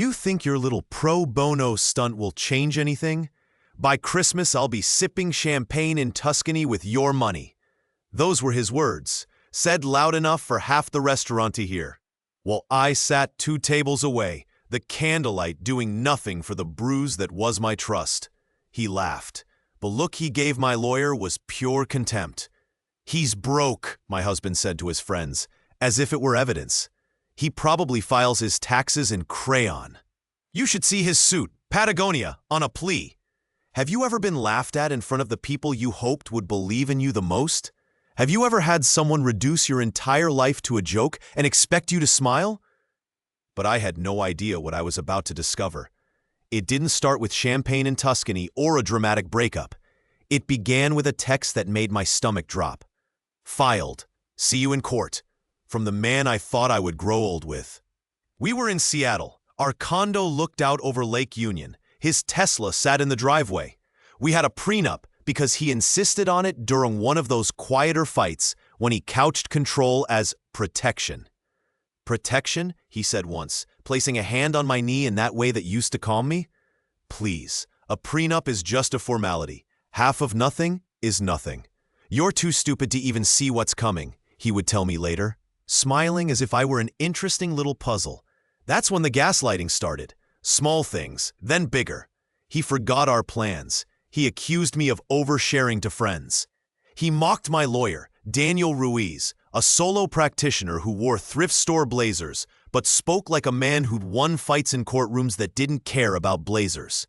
You think your little pro bono stunt will change anything? By Christmas, I'll be sipping champagne in Tuscany with your money. Those were his words, said loud enough for half the restaurant to hear. While I sat 2 tables away, the candlelight doing nothing for the bruise that was my trust. He laughed. The look he gave my lawyer was pure contempt. He's broke, my husband said to his friends, as if it were evidence. He probably files his taxes in crayon. You should see his suit, Patagonia, on a plea. Have you ever been laughed at in front of the people you hoped would believe in you the most? Have you ever had someone reduce your entire life to a joke and expect you to smile? But I had no idea what I was about to discover. It didn't start with champagne in Tuscany or a dramatic breakup. It began with a text that made my stomach drop. Filed. See you in court. From the man I thought I would grow old with. We were in Seattle. Our condo looked out over Lake Union. His Tesla sat in the driveway. We had a prenup because he insisted on it during one of those quieter fights when he couched control as protection. Protection, he said once, placing a hand on my knee in that way that used to calm me. Please, a prenup is just a formality. Half of nothing is nothing. You're too stupid to even see what's coming, he would tell me later, smiling as if I were an interesting little puzzle. That's when the gaslighting started. Small things, then bigger. He forgot our plans. He accused me of oversharing to friends. He mocked my lawyer, Daniel Ruiz, a solo practitioner who wore thrift store blazers, but spoke like a man who'd won fights in courtrooms that didn't care about blazers.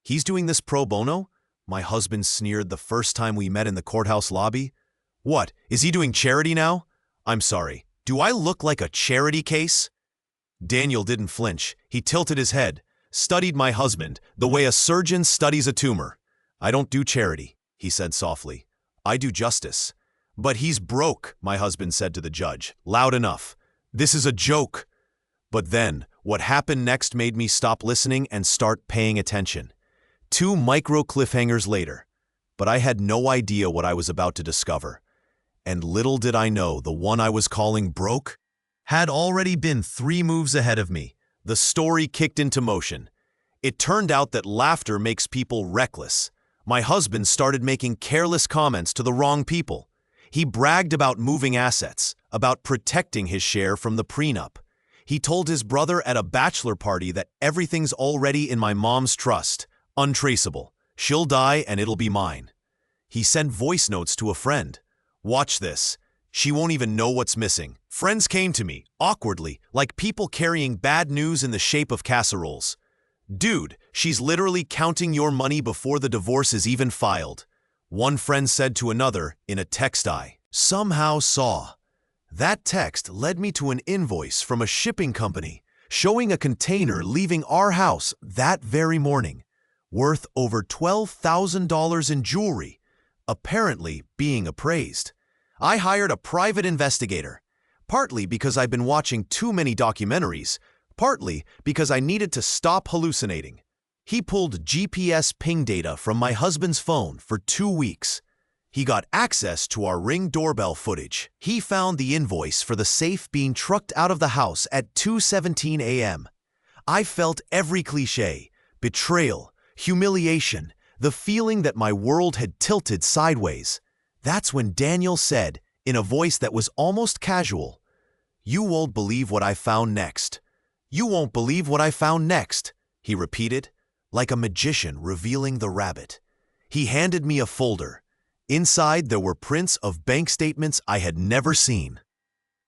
He's doing this pro bono? My husband sneered the first time we met in the courthouse lobby. What, is he doing charity now? I'm sorry, do I look like a charity case? Daniel didn't flinch. He tilted his head, studied my husband the way a surgeon studies a tumor. I don't do charity, he said softly. I do justice. But he's broke, my husband said to the judge, loud enough. This is a joke. But then, what happened next made me stop listening and start paying attention. 2 micro cliffhangers later. But I had no idea what I was about to discover. And little did I know the one I was calling broke had already been 3 moves ahead of me. The story kicked into motion. It turned out that laughter makes people reckless. My husband started making careless comments to the wrong people. He bragged about moving assets, about protecting his share from the prenup. He told his brother at a bachelor party that everything's already in my mom's trust, untraceable. She'll die and it'll be mine. He sent voice notes to a friend. Watch this. She won't even know what's missing. Friends came to me, awkwardly, like people carrying bad news in the shape of casseroles. Dude, she's literally counting your money before the divorce is even filed. One friend said to another in a text I somehow saw. That text led me to an invoice from a shipping company showing a container leaving our house that very morning, worth over $12,000 in jewelry, apparently being appraised. I hired a private investigator, partly because I've been watching too many documentaries, partly because I needed to stop hallucinating. He pulled GPS ping data from my husband's phone for 2 weeks. He got access to our Ring doorbell footage. He found the invoice for the safe being trucked out of the house at 2:17 a.m. I felt every cliché: betrayal, humiliation, the feeling that my world had tilted sideways. That's when Daniel said, in a voice that was almost casual, "You won't believe what I found next. You won't believe what I found next," he repeated, like a magician revealing the rabbit. He handed me a folder. Inside there were prints of bank statements I had never seen.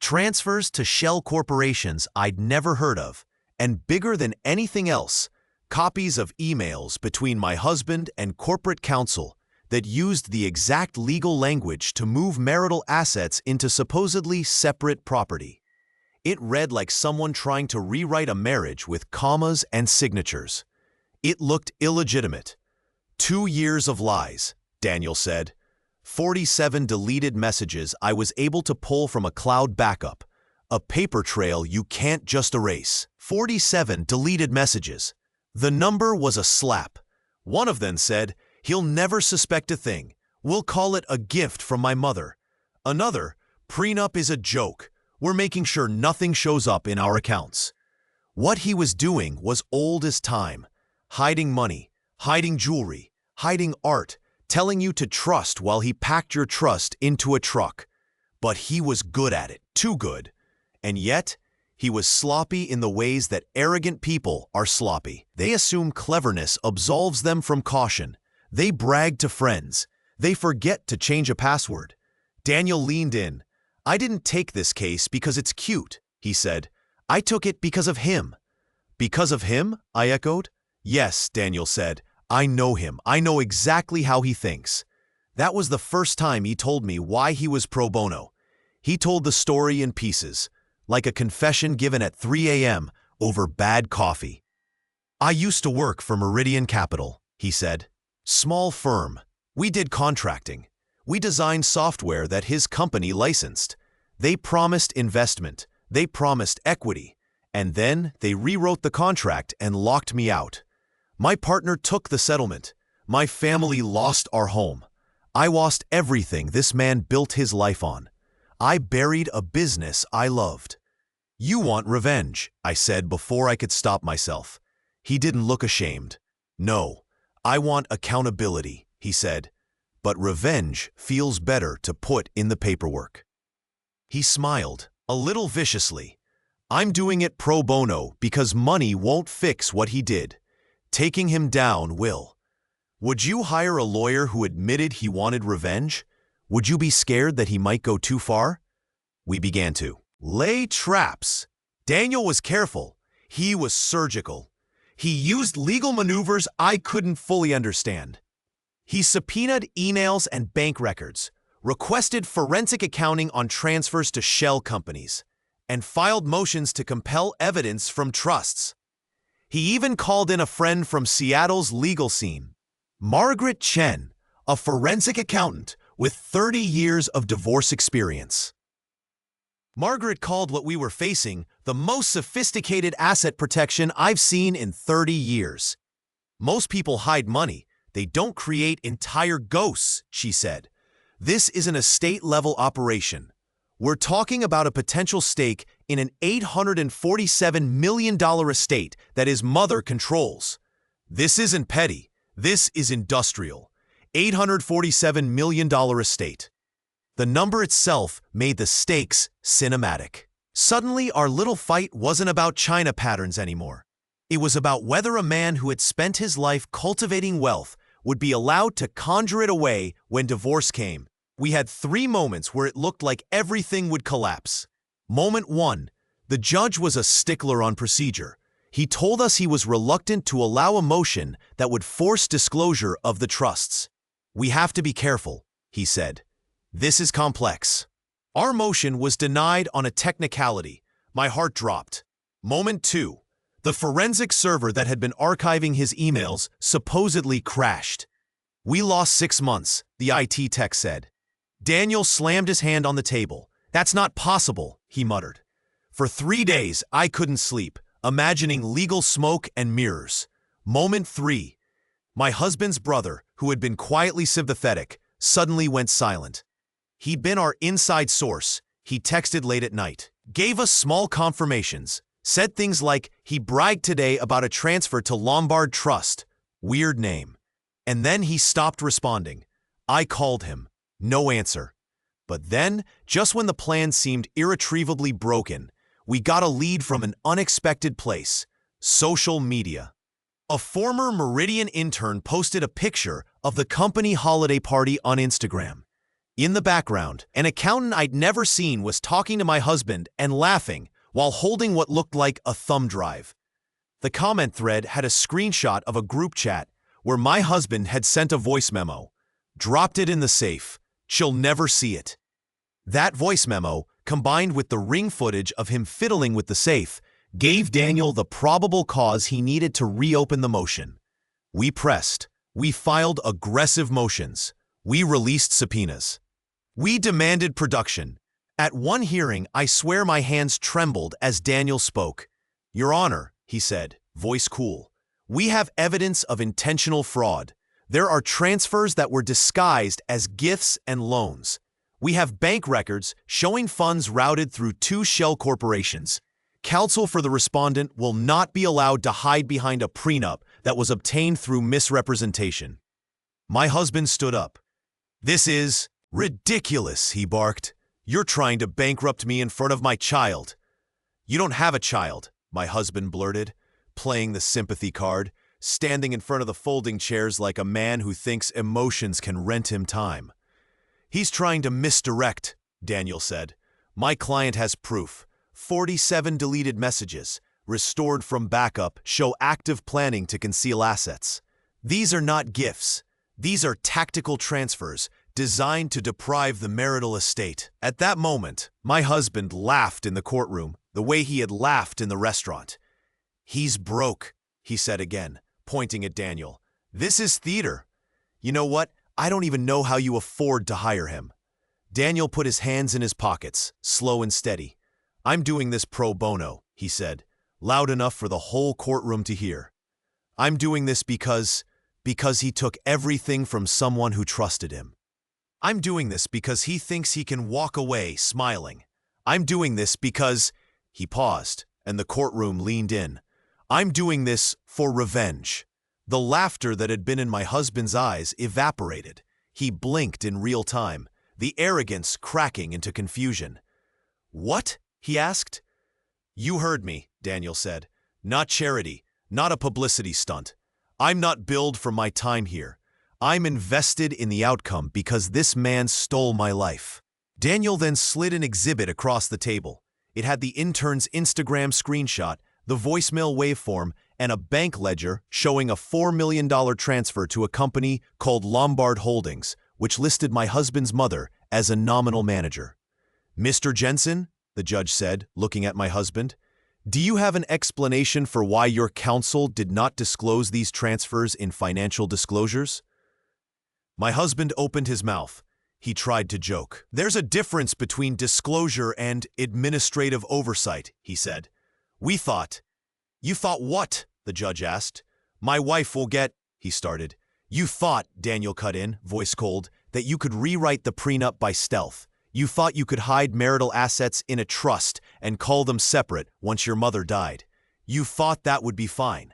Transfers to shell corporations I'd never heard of, and bigger than anything else, copies of emails between my husband and corporate counsel that used the exact legal language to move marital assets into supposedly separate property. It read like someone trying to rewrite a marriage with commas and signatures. It looked illegitimate. 2 years of lies, Daniel said. 47 deleted messages I was able to pull from a cloud backup. A paper trail you can't just erase. 47 deleted messages. The number was a slap. One of them said, "He'll never suspect a thing. We'll call it a gift from my mother." Another, "Prenup is a joke. We're making sure nothing shows up in our accounts." What he was doing was old as time. Hiding money, hiding jewelry, hiding art, telling you to trust while he packed your trust into a truck. But he was good at it, too good. And yet, he was sloppy in the ways that arrogant people are sloppy. They assume cleverness absolves them from caution. They brag to friends. They forget to change a password. Daniel leaned in. "I didn't take this case because it's cute," he said. "I took it because of him." "Because of him?" I echoed. "Yes," Daniel said. "I know him. I know exactly how he thinks." That was the first time he told me why he was pro bono. He told the story in pieces, like a confession given at 3 a.m. over bad coffee. "I used to work for Meridian Capital," he said. "Small firm. We did contracting. We designed software that his company licensed. They promised investment. They promised equity. And then they rewrote the contract and locked me out. My partner took the settlement. My family lost our home. I lost everything this man built his life on. I buried a business I loved." "You want revenge," I said before I could stop myself. He didn't look ashamed. "No, I want accountability," he said. "But revenge feels better to put in the paperwork." He smiled, a little viciously. "I'm doing it pro bono because money won't fix what he did. Taking him down will. Would you hire a lawyer who admitted he wanted revenge? Would you be scared that he might go too far?" We began to lay traps. Daniel was careful. He was surgical. He used legal maneuvers I couldn't fully understand. He subpoenaed emails and bank records, requested forensic accounting on transfers to shell companies, and filed motions to compel evidence from trusts. He even called in a friend from Seattle's legal scene, Margaret Chen, a forensic accountant with 30 years of divorce experience. Margaret called what we were facing the most sophisticated asset protection I've seen in 30 years. "Most people hide money. They don't create entire ghosts," she said. "This is an estate-level operation. We're talking about a potential stake in an $847 million estate that his mother controls. This isn't petty. This is industrial. $847 million estate." The number itself made the stakes cinematic. Suddenly, our little fight wasn't about China patterns anymore. It was about whether a man who had spent his life cultivating wealth would be allowed to conjure it away when divorce came. We had 3 moments where it looked like everything would collapse. Moment 1, the judge was a stickler on procedure. He told us he was reluctant to allow a motion that would force disclosure of the trusts. "We have to be careful," he said. "This is complex." Our motion was denied on a technicality. My heart dropped. Moment 2, the forensic server that had been archiving his emails supposedly crashed. "We lost 6 months, the IT tech said." Daniel slammed his hand on the table. "That's not possible," he muttered. For 3 days, I couldn't sleep, imagining legal smoke and mirrors. Moment 3, my husband's brother, who had been quietly sympathetic, suddenly went silent. He'd been our inside source. He texted late at night, gave us small confirmations, said things like he bragged today about a transfer to Lombard Trust. Weird name. And then he stopped responding. I called him. No answer. But then, just when the plan seemed irretrievably broken, we got a lead from an unexpected place: social media. A former Meridian intern posted a picture of the company holiday party on Instagram. In the background, an accountant I'd never seen was talking to my husband and laughing while holding what looked like a thumb drive. The comment thread had a screenshot of a group chat where my husband had sent a voice memo. Dropped it in the safe. She'll never see it. That voice memo, combined with the ring footage of him fiddling with the safe, gave Daniel the probable cause he needed to reopen the motion. We pressed. We filed aggressive motions. We released subpoenas. We demanded production. At one hearing, I swear my hands trembled as Daniel spoke. Your Honor, he said, voice cool. We have evidence of intentional fraud. There are transfers that were disguised as gifts and loans. We have bank records showing funds routed through 2 shell corporations. Counsel for the respondent will not be allowed to hide behind a prenup that was obtained through misrepresentation. My husband stood up. "This is ridiculous," he barked. "You're trying to bankrupt me in front of my child." "You don't have a child," my husband blurted, playing the sympathy card, standing in front of the folding chairs like a man who thinks emotions can rent him time. "He's trying to misdirect," Daniel said. "My client has proof. 47 deleted messages, restored from backup, show active planning to conceal assets. These are not gifts. These are tactical transfers designed to deprive the marital estate." At that moment, my husband laughed in the courtroom the way he had laughed in the restaurant. "He's broke," he said again, pointing at Daniel. "This is theater. You know what? I don't even know how you afford to hire him." Daniel put his hands in his pockets, slow and steady. "I'm doing this pro bono," he said, loud enough for the whole courtroom to hear. "I'm doing this because he took everything from someone who trusted him. I'm doing this because he thinks he can walk away smiling. I'm doing this because—" He paused, and the courtroom leaned in. "I'm doing this for revenge." The laughter that had been in my husband's eyes evaporated. He blinked in real time, the arrogance cracking into confusion. "What?" he asked. "You heard me," Daniel said. "Not charity, not a publicity stunt. I'm not billed for my time here. I'm invested in the outcome because this man stole my life." Daniel then slid an exhibit across the table. It had the intern's Instagram screenshot, the voicemail waveform, and a bank ledger showing a $4 million transfer to a company called Lombard Holdings, which listed my husband's mother as a nominal manager. "Mr. Jensen," the judge said, looking at my husband, "do you have an explanation for why your counsel did not disclose these transfers in financial disclosures?" My husband opened his mouth. He tried to joke. "There's a difference between disclosure and administrative oversight," he said. "We thought—" "You thought what?" the judge asked. "My wife will get—" he started. "You thought," Daniel cut in, voice cold, "that you could rewrite the prenup by stealth. You thought you could hide marital assets in a trust and call them separate once your mother died. You thought that would be fine."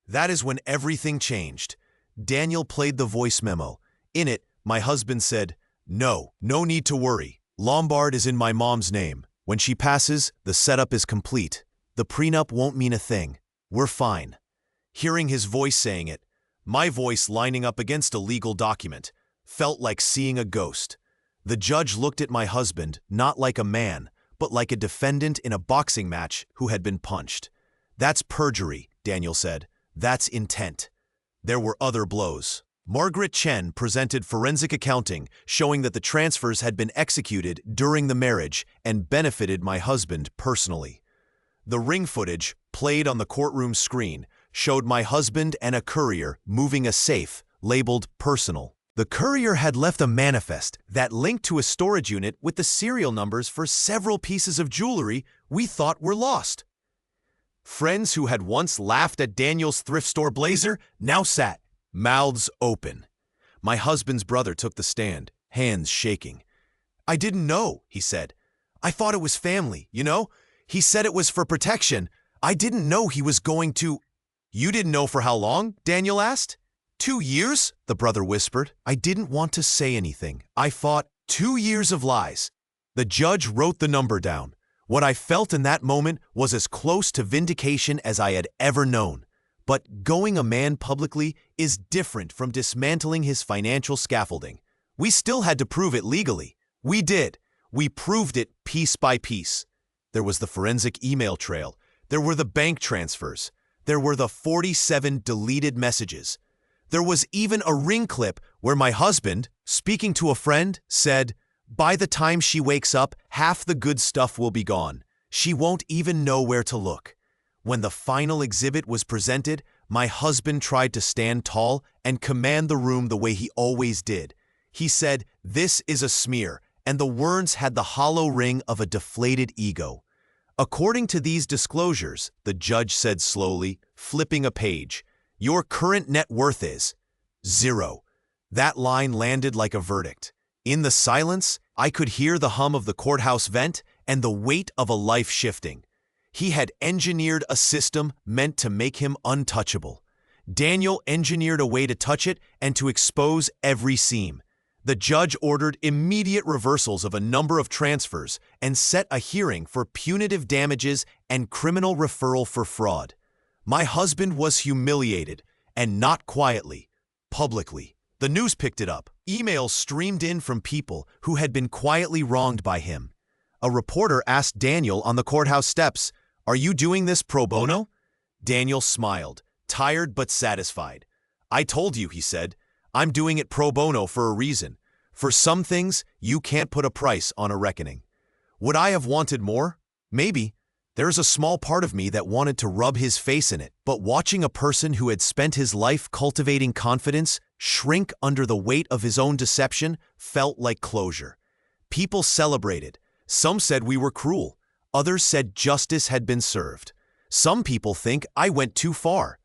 That is when everything changed. Daniel played the voice memo. In it, my husband said, "No need to worry. Lombard is in my mom's name. When she passes, the setup is complete. The prenup won't mean a thing. We're fine." Hearing his voice saying it, my voice lining up against a legal document, felt like seeing a ghost. The judge looked at my husband not like a man, but like a defendant in a boxing match who had been punched. "That's perjury," Daniel said. "That's intent." There were other blows. Margaret Chen presented forensic accounting showing that the transfers had been executed during the marriage and benefited my husband personally. The ring footage, played on the courtroom screen, showed my husband and a courier moving a safe labeled personal. The courier had left a manifest that linked to a storage unit with the serial numbers for several pieces of jewelry we thought were lost. Friends who had once laughed at Daniel's thrift store blazer now sat, mouths open. My husband's brother took the stand, hands shaking. "I didn't know," he said. "I thought it was family, you know? He said it was for protection. I didn't know he was going to—" "You didn't know for how long?" Daniel asked. 2 years, the brother whispered. I didn't want to say anything. I thought, 2 years of lies. The judge wrote the number down. What I felt in that moment was as close to vindication as I had ever known. But going a man publicly is different from dismantling his financial scaffolding. We still had to prove it legally. We did. We proved it piece by piece. There was the forensic email trail. There were the bank transfers. There were the 47 deleted messages. There was even a ring clip where my husband, speaking to a friend, said, "By the time she wakes up, half the good stuff will be gone. She won't even know where to look." When the final exhibit was presented, my husband tried to stand tall and command the room the way he always did. He said, "This is a smear," and the words had the hollow ring of a deflated ego. "According to these disclosures," the judge said slowly, flipping a page, "your current net worth is 0. That line landed like a verdict. In the silence, I could hear the hum of the courthouse vent and the weight of a life shifting. He had engineered a system meant to make him untouchable. Daniel engineered a way to touch it and to expose every seam. The judge ordered immediate reversals of a number of transfers and set a hearing for punitive damages and criminal referral for fraud. My husband was humiliated, and not quietly, publicly. The news picked it up. Emails streamed in from people who had been quietly wronged by him. A reporter asked Daniel on the courthouse steps, "Are you doing this pro bono?" Daniel smiled, tired but satisfied. "I told you," he said. "I'm doing it pro bono for a reason. For some things, you can't put a price on a reckoning." Would I have wanted more? Maybe. There's a small part of me that wanted to rub his face in it, but watching a person who had spent his life cultivating confidence shrink under the weight of his own deception felt like closure. People celebrated. Some said we were cruel. Others said justice had been served. Some people think I went too far.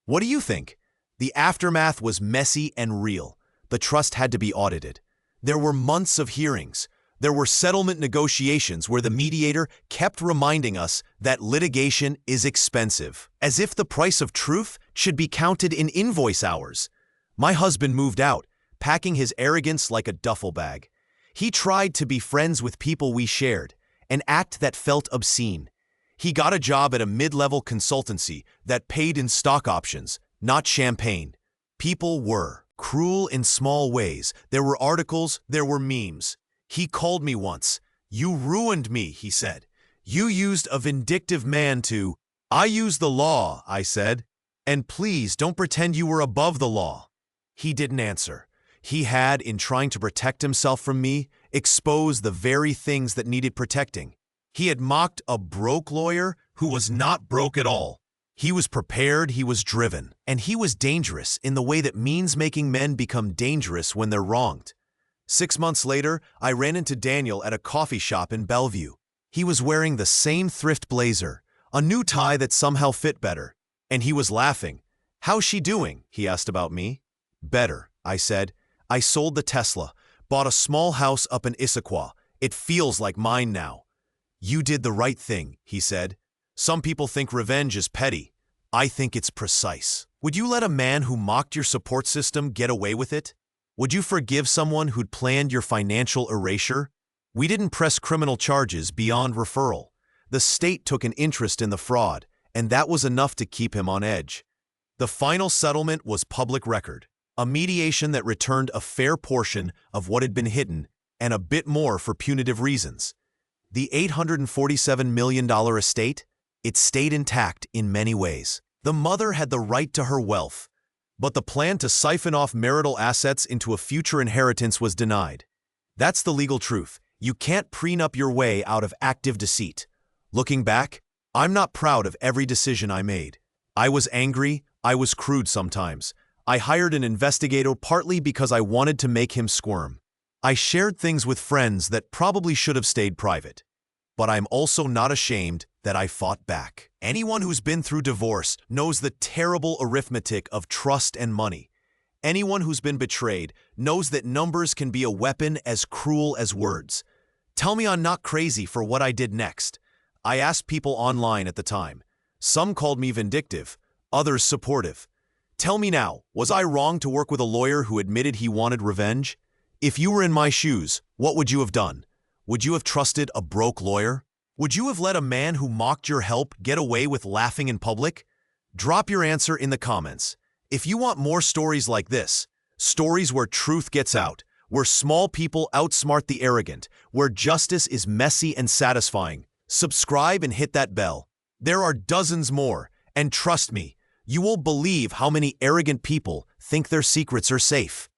What do you think? The aftermath was messy and real. The trust had to be audited. There were months of hearings. There were settlement negotiations where the mediator kept reminding us that litigation is expensive, as if the price of truth should be counted in invoice hours. My husband moved out, packing his arrogance like a duffel bag. He tried to be friends with people we shared, an act that felt obscene. He got a job at a mid-level consultancy that paid in stock options, not champagne. People were cruel in small ways. There were articles, there were memes. He called me once. "You ruined me," he said. "You used a vindictive man to—" "I used the law," I said. "And please don't pretend you were above the law." He didn't answer. He had, in trying to protect himself from me, exposed the very things that needed protecting. He had mocked a broke lawyer who was not broke at all. He was prepared, he was driven, and he was dangerous in the way that means-making men become dangerous when they're wronged. 6 months later, I ran into Daniel at a coffee shop in Bellevue. He was wearing the same thrift blazer, a new tie that somehow fit better, and he was laughing. "How's she doing?" he asked about me. "Better," I said. "I sold the Tesla, bought a small house up in Issaquah. It feels like mine now." "You did the right thing," he said. "Some people think revenge is petty. I think it's precise. Would you let a man who mocked your support system get away with it? Would you forgive someone who'd planned your financial erasure? We didn't press criminal charges beyond referral. The state took an interest in the fraud, and that was enough to keep him on edge. The final settlement was public record, a mediation that returned a fair portion of what had been hidden and a bit more for punitive reasons. The $847 million estate, it stayed intact in many ways. The mother had the right to her wealth, but the plan to siphon off marital assets into a future inheritance was denied. That's the legal truth. You can't prenup your way out of active deceit. Looking back, I'm not proud of every decision I made. I was angry, I was crude sometimes. I hired an investigator partly because I wanted to make him squirm. I shared things with friends that probably should have stayed private. But I'm also not ashamed that I fought back. Anyone who's been through divorce knows the terrible arithmetic of trust and money. Anyone who's been betrayed knows that numbers can be a weapon as cruel as words. Tell me I'm not crazy for what I did next. I asked people online at the time. Some called me vindictive, others supportive. Tell me now, was I wrong to work with a lawyer who admitted he wanted revenge? If you were in my shoes, what would you have done? Would you have trusted a broke lawyer? Would you have let a man who mocked your help get away with laughing in public? Drop your answer in the comments. If you want more stories like this, stories where truth gets out, where small people outsmart the arrogant, where justice is messy and satisfying, subscribe and hit that bell. There are dozens more, and trust me, you won't believe how many arrogant people think their secrets are safe.